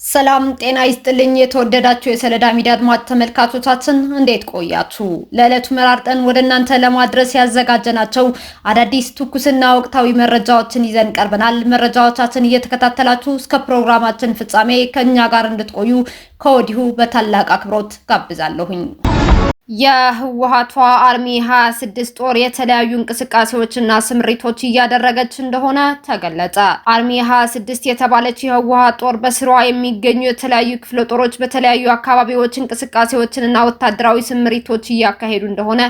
ሰላም ጤና ይስጥልኝ። የተወደዳችሁ የሰለዳ ሚዲያ አድማጭ ተመልካቾቻችን እንዴት ቆያችሁ? ለዕለቱ መራርጠን ወደ እናንተ ለማድረስ ያዘጋጀናቸው አዳዲስ ትኩስና ወቅታዊ መረጃዎችን ይዘን ቀርበናል። መረጃዎቻችን እየተከታተላችሁ እስከ ፕሮግራማችን ፍጻሜ ከኛ ጋር እንድትቆዩ ከወዲሁ በታላቅ አክብሮት ጋብዛለሁኝ። የህወሓቷ አርሚ 26 ጦር የተለያዩ እንቅስቃሴዎችና ስምሪቶች እያደረገች እንደሆነ ተገለጸ። አርሚ 26 የተባለች የህወሓት ጦር በስሯ የሚገኙ የተለያዩ ክፍለ ጦሮች በተለያዩ አካባቢዎች እንቅስቃሴዎችንና ወታደራዊ ስምሪቶች እያካሄዱ እንደሆነ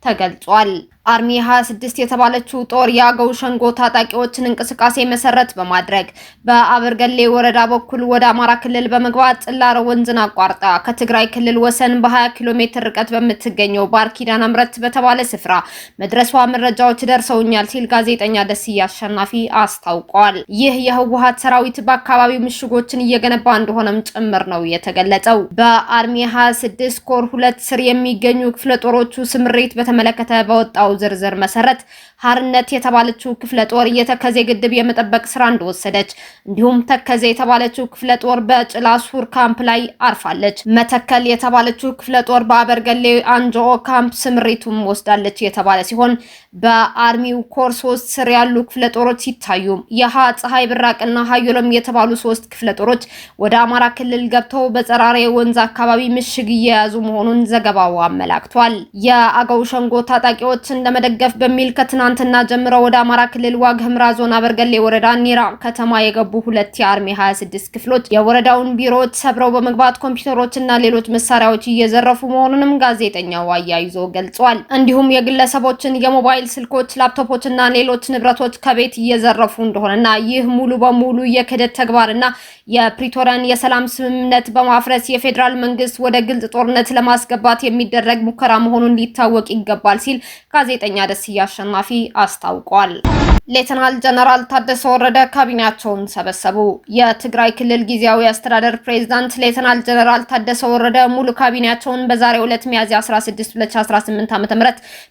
ተገልጿል። አርሚ 26 የተባለችው ጦር የአገው ሸንጎ ታጣቂዎችን እንቅስቃሴ መሰረት በማድረግ በአበርገሌ ወረዳ በኩል ወደ አማራ ክልል በመግባት ጽላረ ወንዝን አቋርጣ ከትግራይ ክልል ወሰን በ20 ኪሎ ሜትር ርቀት በምትገኘው ባርኪዳን አምረት በተባለ ስፍራ መድረሷ መረጃዎች ደርሰውኛል ሲል ጋዜጠኛ ደስዬ አሸናፊ አስታውቋል። ይህ የህወሓት ሰራዊት በአካባቢው ምሽጎችን እየገነባ እንደሆነም ጭምር ነው የተገለጸው። በአርሚ 26 ኮር 2 ስር የሚገኙ ክፍለ ጦሮቹ ስምሪት በተመለከተ በወጣው ዝርዝር መሰረት ሀርነት የተባለችው ክፍለ ጦር የተከዜ ግድብ የመጠበቅ ስራ እንደወሰደች፣ እንዲሁም ተከዜ የተባለችው ክፍለ ጦር በጭላ ሱር ካምፕ ላይ አርፋለች። መተከል የተባለችው ክፍለ ጦር በአበርገሌ አንጆ ካምፕ ስምሪቱም ወስዳለች የተባለ ሲሆን በአርሚው ኮር 3 ስር ያሉ ክፍለ ጦሮች ሲታዩ የሃ ፀሐይ ብራቅና ሀዮሎም የተባሉ 3 ክፍለ ጦሮች ወደ አማራ ክልል ገብተው በጸራሬ ወንዝ አካባቢ ምሽግ እየያዙ መሆኑን ዘገባው አመላክቷል። የአገው ሸንጎ ታጣቂዎችን ለመደገፍ በሚል ከትናንትና ጀምረው ወደ አማራ ክልል ዋግ ኽምራ ዞን አበርገሌ ወረዳ ኒራ ከተማ የገቡ 2 የአርሚ 26 ክፍሎች የወረዳውን ቢሮዎች ሰብረው በመግባት ኮምፒውተሮችና ሌሎች መሳሪያዎች እየዘረፉ መሆኑንም ጋዜጠኛው አያይዞ ገልጿል። እንዲሁም የግለሰቦችን የሞባይል ስልኮች፣ ላፕቶፖችና ሌሎች ንብረቶች ከቤት እየዘረፉ እንደሆነና ይህ ሙሉ በሙሉ የክህደት ተግባርና የፕሪቶሪያን የሰላም ስምምነት በማፍረስ የፌዴራል መንግስት ወደ ግልጽ ጦርነት ለማስገባት የሚደረግ ሙከራ መሆኑን ሊታወቅ ይገባል ሲል ጋዜጠኛ ደስዬ አሸናፊ አስታውቋል። ሌተናል ጀነራል ታደሰ ወረደ ካቢኔያቸውን ሰበሰቡ። የትግራይ ክልል ጊዜያዊ አስተዳደር ፕሬዝዳንት ሌተናል ጀነራል ታደሰ ወረደ ሙሉ ካቢኔያቸውን በዛሬው ዕለት ሚያዝያ 16 2018 ዓ.ም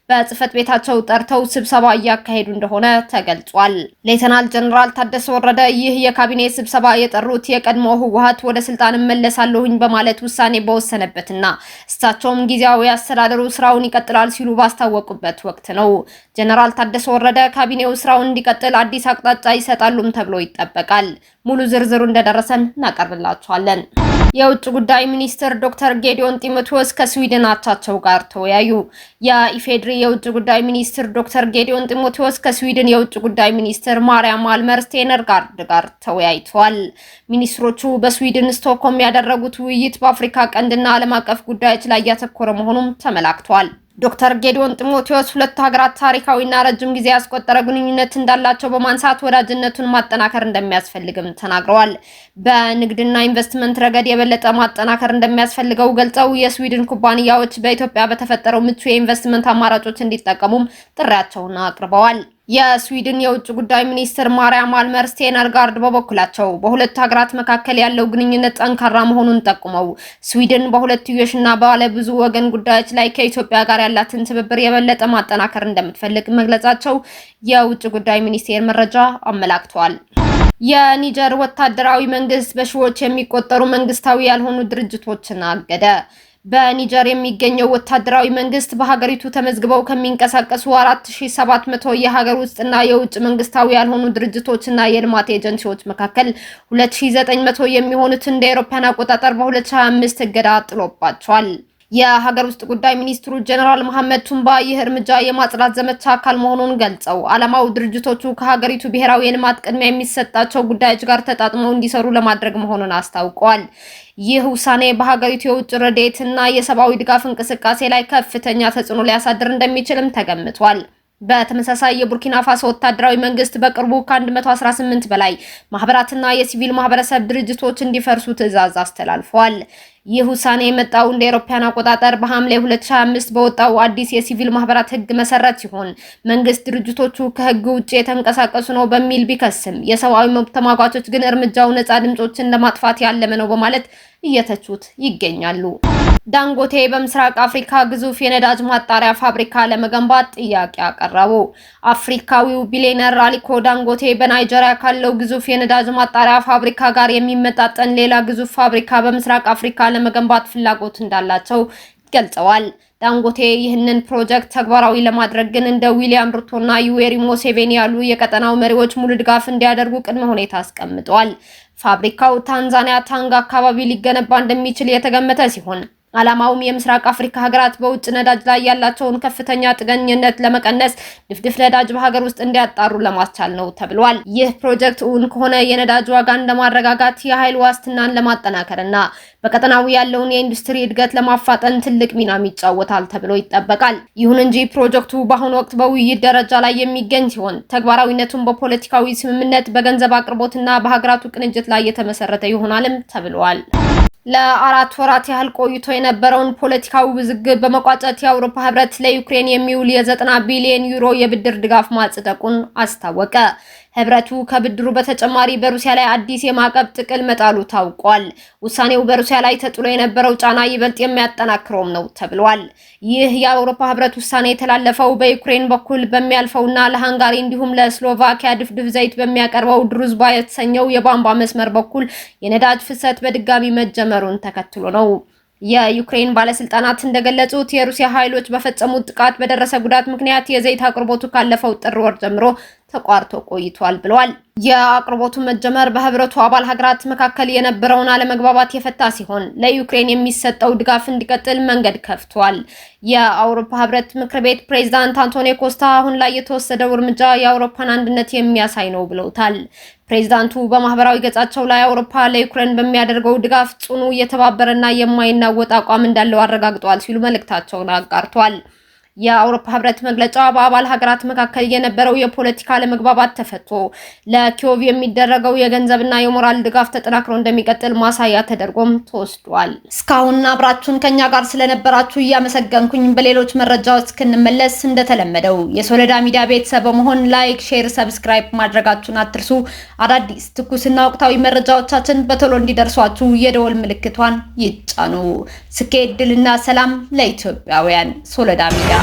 በጽህፈት ቤታቸው ጠርተው ስብሰባ እያካሄዱ እንደሆነ ተገልጿል። ሌተናል ጀነራል ታደሰ ወረደ ይህ የካቢኔ ስብሰባ የጠሩት የቀድሞ ህወሓት ወደ ስልጣን እመለሳለሁኝ በማለት ውሳኔ በወሰነበትና እሳቸውም ጊዜያዊ አስተዳደሩ ስራውን ይቀጥላል ሲሉ ባስታወቁበት ወቅት ነው። ጀነራል ታደሰ ወረደ ካቢኔው ስራውን እንዲቀጥል አዲስ አቅጣጫ ይሰጣሉም ተብሎ ይጠበቃል። ሙሉ ዝርዝሩ እንደደረሰን እናቀርብላችኋለን። የውጭ ጉዳይ ሚኒስትር ዶክተር ጌዲዮን ጢሞቴዎስ ከስዊድን አቻቸው ጋር ተወያዩ። የኢፌድሪ የውጭ ጉዳይ ሚኒስትር ዶክተር ጌዲዮን ጢሞቴዎስ ከስዊድን የውጭ ጉዳይ ሚኒስትር ማርያም አልመር ስቴነርጋርድ ጋር ተወያይተዋል። ሚኒስትሮቹ በስዊድን ስቶክሆልም ያደረጉት ውይይት በአፍሪካ ቀንድና ዓለም አቀፍ ጉዳዮች ላይ ያተኮረ መሆኑም ተመላክቷል። ዶክተር ጌዲዮን ጢሞቴዎስ ሁለቱ ሀገራት ታሪካዊና ረጅም ጊዜ ያስቆጠረ ግንኙነት እንዳላቸው በማንሳት ወዳጅነቱን ማጠናከር እንደሚያስፈልግም ተናግረዋል። በንግድና ኢንቨስትመንት ረገድ የበለጠ ማጠናከር እንደሚያስፈልገው ገልጸው የስዊድን ኩባንያዎች በኢትዮጵያ በተፈጠረው ምቹ የኢንቨስትመንት አማራጮች እንዲጠቀሙም ጥሪያቸውን አቅርበዋል። የስዊድን የውጭ ጉዳይ ሚኒስትር ማርያም አልመር ስቴነርጋርድ በበኩላቸው በሁለቱ ሀገራት መካከል ያለው ግንኙነት ጠንካራ መሆኑን ጠቁመው ስዊድን በሁለትዮሽና ባለ ብዙ ወገን ጉዳዮች ላይ ከኢትዮጵያ ጋር ያላትን ትብብር የበለጠ ማጠናከር እንደምትፈልግ መግለጻቸው የውጭ ጉዳይ ሚኒስቴር መረጃ አመላክቷል። የኒጀር ወታደራዊ መንግስት በሺዎች የሚቆጠሩ መንግስታዊ ያልሆኑ ድርጅቶችን አገደ። በኒጀር የሚገኘው ወታደራዊ መንግስት በሀገሪቱ ተመዝግበው ከሚንቀሳቀሱ 4700 የሀገር ውስጥና የውጭ መንግስታዊ ያልሆኑ ድርጅቶችና የልማት ኤጀንሲዎች መካከል 2900 የሚሆኑት እንደ አውሮፓውያን አቆጣጠር በ2025 እገዳ ጥሎባቸዋል። የሀገር ውስጥ ጉዳይ ሚኒስትሩ ጀነራል መሐመድ ቱምባ ይህ እርምጃ የማጽዳት ዘመቻ አካል መሆኑን ገልጸው ዓላማው ድርጅቶቹ ከሀገሪቱ ብሔራዊ የልማት ቅድሚያ የሚሰጣቸው ጉዳዮች ጋር ተጣጥመው እንዲሰሩ ለማድረግ መሆኑን አስታውቀዋል። ይህ ውሳኔ በሀገሪቱ የውጭ ረድኤትና የሰብአዊ ድጋፍ እንቅስቃሴ ላይ ከፍተኛ ተጽዕኖ ሊያሳድር እንደሚችልም ተገምቷል። በተመሳሳይ የቡርኪና ፋሶ ወታደራዊ መንግስት በቅርቡ ከ118 በላይ ማህበራትና የሲቪል ማህበረሰብ ድርጅቶች እንዲፈርሱ ትዕዛዝ አስተላልፈዋል። ይህ ውሳኔ የመጣው እንደ አውሮፓውያን አቆጣጠር በሐምሌ 2025 በወጣው አዲስ የሲቪል ማህበራት ህግ መሰረት ሲሆን መንግስት ድርጅቶቹ ከህግ ውጭ የተንቀሳቀሱ ነው በሚል ቢከስም የሰብአዊ መብት ተሟጋቾች ግን እርምጃው ነፃ ድምጾችን ለማጥፋት ያለመ ነው በማለት እየተቹት ይገኛሉ። ዳንጎቴ በምስራቅ አፍሪካ ግዙፍ የነዳጅ ማጣሪያ ፋብሪካ ለመገንባት ጥያቄ አቀረቡ። አፍሪካዊው ቢሊየነር አሊኮ ዳንጎቴ በናይጄሪያ ካለው ግዙፍ የነዳጅ ማጣሪያ ፋብሪካ ጋር የሚመጣጠን ሌላ ግዙፍ ፋብሪካ በምስራቅ አፍሪካ ለመገንባት ፍላጎት እንዳላቸው ገልጸዋል። ዳንጎቴ ይህንን ፕሮጀክት ተግባራዊ ለማድረግ ግን እንደ ዊሊያም ሩቶና ዩዌሪ ሙሴቬኒ ያሉ የቀጠናው መሪዎች ሙሉ ድጋፍ እንዲያደርጉ ቅድመ ሁኔታ አስቀምጠዋል። ፋብሪካው ታንዛኒያ ታንጋ አካባቢ ሊገነባ እንደሚችል የተገመተ ሲሆን ዓላማውም የምስራቅ አፍሪካ ሀገራት በውጭ ነዳጅ ላይ ያላቸውን ከፍተኛ ጥገኝነት ለመቀነስ ድፍድፍ ነዳጅ በሀገር ውስጥ እንዲያጣሩ ለማስቻል ነው ተብሏል። ይህ ፕሮጀክት እውን ከሆነ የነዳጅ ዋጋን ለማረጋጋት፣ የኃይል ዋስትናን ለማጠናከርና በቀጠናው ያለውን የኢንዱስትሪ እድገት ለማፋጠን ትልቅ ሚናም ይጫወታል ተብሎ ይጠበቃል። ይሁን እንጂ ፕሮጀክቱ በአሁኑ ወቅት በውይይት ደረጃ ላይ የሚገኝ ሲሆን ተግባራዊነቱን በፖለቲካዊ ስምምነት፣ በገንዘብ አቅርቦትና በሀገራቱ ቅንጅት ላይ የተመሰረተ ይሆናልም ተብሏል። ለአራት ወራት ያህል ቆይቶ የነበረውን ፖለቲካዊ ውዝግብ በመቋጨት የአውሮፓ ህብረት ለዩክሬን የሚውል የ90 ቢሊዮን ዩሮ የብድር ድጋፍ ማጽደቁን አስታወቀ። ህብረቱ ከብድሩ በተጨማሪ በሩሲያ ላይ አዲስ የማዕቀብ ጥቅል መጣሉ ታውቋል። ውሳኔው በሩሲያ ላይ ተጥሎ የነበረው ጫና ይበልጥ የሚያጠናክረውም ነው ተብሏል። ይህ የአውሮፓ ህብረት ውሳኔ የተላለፈው በዩክሬን በኩል በሚያልፈውና ለሃንጋሪ እንዲሁም ለስሎቫኪያ ድፍድፍ ዘይት በሚያቀርበው ድሩዝባ የተሰኘው የቧንቧ መስመር በኩል የነዳጅ ፍሰት በድጋሚ መጀመሩን ተከትሎ ነው። የዩክሬን ባለስልጣናት እንደገለጹት የሩሲያ ኃይሎች በፈጸሙት ጥቃት በደረሰ ጉዳት ምክንያት የዘይት አቅርቦቱ ካለፈው ጥር ወር ጀምሮ ተቋርጦ ቆይቷል ብለዋል። የአቅርቦቱ መጀመር በህብረቱ አባል ሀገራት መካከል የነበረውን አለመግባባት የፈታ ሲሆን ለዩክሬን የሚሰጠው ድጋፍ እንዲቀጥል መንገድ ከፍቷል። የአውሮፓ ህብረት ምክር ቤት ፕሬዝዳንት አንቶኒዮ ኮስታ አሁን ላይ የተወሰደው እርምጃ የአውሮፓን አንድነት የሚያሳይ ነው ብለውታል። ፕሬዝዳንቱ በማህበራዊ ገጻቸው ላይ አውሮፓ ለዩክሬን በሚያደርገው ድጋፍ ጽኑ፣ የተባበረና የማይናወጥ አቋም እንዳለው አረጋግጧል ሲሉ መልእክታቸውን አጋርቷል። የአውሮፓ ህብረት መግለጫ በአባል ሀገራት መካከል የነበረው የፖለቲካ አለመግባባት ተፈቶ ለኪዮቭ የሚደረገው የገንዘብና የሞራል ድጋፍ ተጠናክሮ እንደሚቀጥል ማሳያ ተደርጎም ተወስዷል። እስካሁን አብራችሁን ከኛ ጋር ስለነበራችሁ እያመሰገንኩኝ በሌሎች መረጃዎች እስክንመለስ እንደተለመደው የሶለዳ ሚዲያ ቤተሰብ በመሆን ላይክ፣ ሼር፣ ሰብስክራይብ ማድረጋችሁን አትርሱ። አዳዲስ ትኩስና ወቅታዊ መረጃዎቻችን በቶሎ እንዲደርሷችሁ የደወል ምልክቷን ይጫኑ። ስኬት፣ ድልና ሰላም ለኢትዮጵያውያን። ሶለዳ ሚዲያ